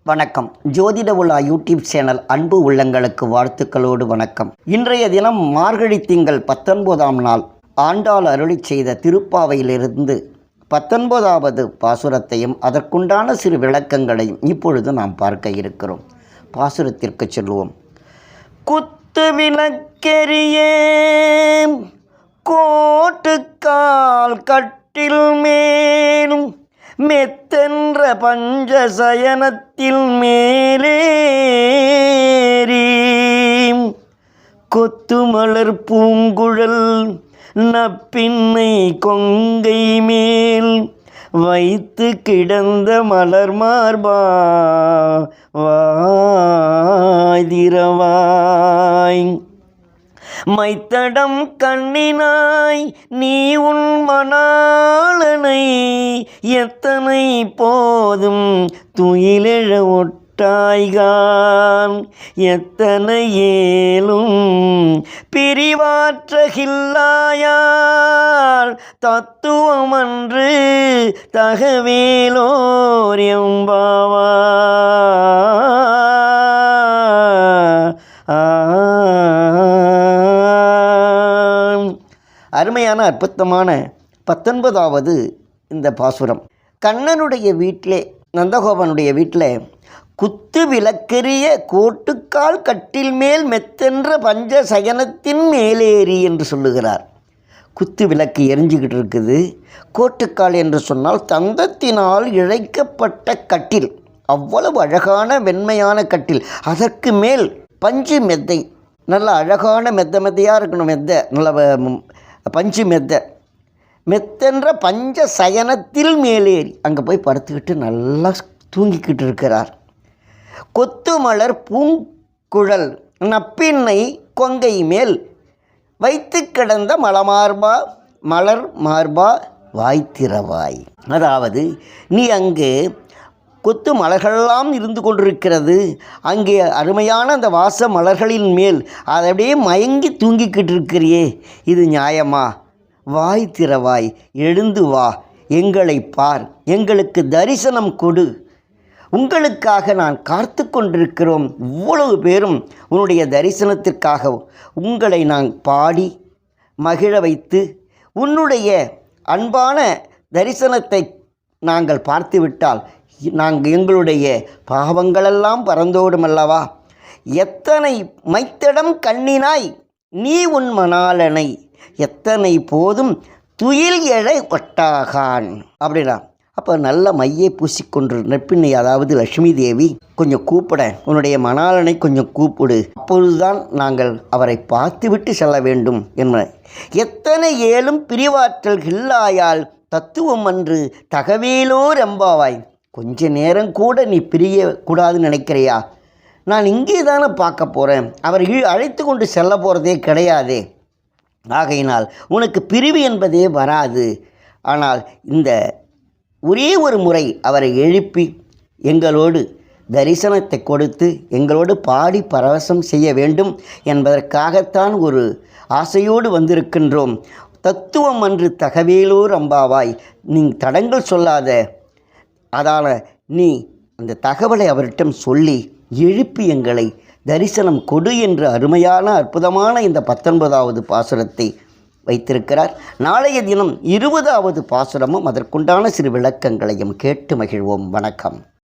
வணக்கம். ஜோதிட உலா யூடியூப் சேனல் அன்பு உள்ளங்களுக்கு வாழ்த்துக்களோடு வணக்கம். இன்றைய தினம் மார்கழி திங்கள் 19ஆம் நாள் ஆண்டாள் அருளி செய்த திருப்பாவையிலிருந்து 19வது பாசுரத்தையும் அதற்குண்டான சிறு விளக்கங்களையும் இப்பொழுது நாம் பார்க்க இருக்கிறோம். பாசுரத்திற்கு செல்வோம். குத்து விளக்கெரியே கோட்டுக்கால் கட்டில் மேலும் மெத்தென்ற பஞ்சசயனத்தில் மேலேறி கொத்துமலர் பூங்குழல் நப்பின்னை கொங்கை மேல் வைத்து கிடந்த மலர் மார்பா வாய்திரவாய் மைத்தடம் கண்ணினாய் நீ உன் மணாளனை எத்தனை போதும் துயிலெழ ஒட்டாய்கான் எத்தனை ஏலும் பிரிவாற்றகில்லாயால் தத்துவமன்று தகவேலோர் எம்பாவா. அருமையான அற்புதமான 19வது இந்த பாசுரம். கண்ணனுடைய வீட்டிலே, நந்தகோபனுடைய வீட்டில் குத்து விளக்கெரிய கோட்டுக்கால் கட்டில் மேல் மெத்தென்ற பஞ்ச சயனத்தின் மேலேறி என்று சொல்லுகிறார். குத்து விளக்கு எரிஞ்சுக்கிட்டு இருக்குது. கோட்டுக்கால் என்று சொன்னால் தந்தத்தினால் இழைக்கப்பட்ட கட்டில், அவ்வளவு அழகான வெண்மையான கட்டில். அதற்கு மேல் பஞ்சு மெத்தை, நல்ல அழகான மெத்தையாக இருக்கணும். நல்ல பஞ்சு மெத்தென்ற பஞ்ச சயனத்தில் மேலேறி அங்கே போய் படுத்துக்கிட்டு நல்லா தூங்கிக்கிட்டு இருக்கிறார். கொத்து மலர் பூங்குழல் நப்பின்னை கொங்கை மேல் வைத்து கிடந்த மலர் மார்பா வாய்த்திரவாய். அதாவது நீ அங்கே கொத்து மலர்களெல்லாம் இருந்து கொண்டிருக்கிறது. அங்கே அருமையான அந்த வாச மலர்களின் மேல் அதை அப்படியே மயங்கி தூங்கிக்கிட்டு இருக்கிறியே, இது நியாயமா? வாய் திறவாய், எழுந்து வா, எங்களை பார், எங்களுக்கு தரிசனம் கொடு, உங்களுக்காக நான் காத்து கொண்டிருக்கிறோம். இவ்வளவு பேரும் உன்னுடைய தரிசனத்திற்காக உங்களை நான் பாடி மகிழ வைத்து உன்னுடைய அன்பான தரிசனத்தை நாங்கள் பார்த்துவிட்டால் எங்களுடைய பாவங்களெல்லாம் பறந்தோடும் அல்லவா. எத்தனை மைத்தடம் கண்ணினாய் நீ உன் மணாளனை எத்தனை போதும் துயில் எழை ஒட்டாகான் அப்படின்னா. அப்போ நல்ல மையை பூசிக்கொண்டு நெற்பின்னை, அதாவது லட்சுமி தேவி, கொஞ்சம் கூப்பிட, உன்னுடைய மணாளனை கொஞ்சம் கூப்பிடு, அப்பொழுதுதான் நாங்கள் அவரை பார்த்துவிட்டு செல்ல வேண்டும் என்ப. எத்தனை ஏலும் பிரிவாற்றல் இல்லாயால் தத்துவம் அன்று தகவேலோர் எம்பாவாய். கொஞ்ச நேரம் கூட நீ பிரியக்கூடாதுன்னு நினைக்கிறையா? நான் இங்கே தானே பார்க்க போகிறேன், அவர் அழைத்து கொண்டு செல்ல போகிறதே கிடையாதே. ஆகையினால் உனக்கு பிரிவு என்பதே வராது. ஆனால் இந்த ஒரே ஒரு முறை அவரை எழுப்பி எங்களோடு தரிசனத்தை கொடுத்து எங்களோடு பாடி பரவசம் செய்ய வேண்டும் என்பதற்காகத்தான் ஒரு ஆசையோடு வந்திருக்கின்றோம். தத்துவம் அன்று தகவேலோர் அம்பாவாய். நீ தடங்கள் சொல்லாத, அதால் நீ அந்த தகவலை அவரிடம் சொல்லி எழுப்பி எங்களை தரிசனம் கொடு என்று அருமையான அற்புதமான இந்த 19வது பாசுரத்தை வைத்திருக்கிறார். நாளைய தினம் 20வது பாசுரமும் அதற்குண்டான சிறு விளக்கங்களையும் கேட்டு மகிழ்வோம். வணக்கம்.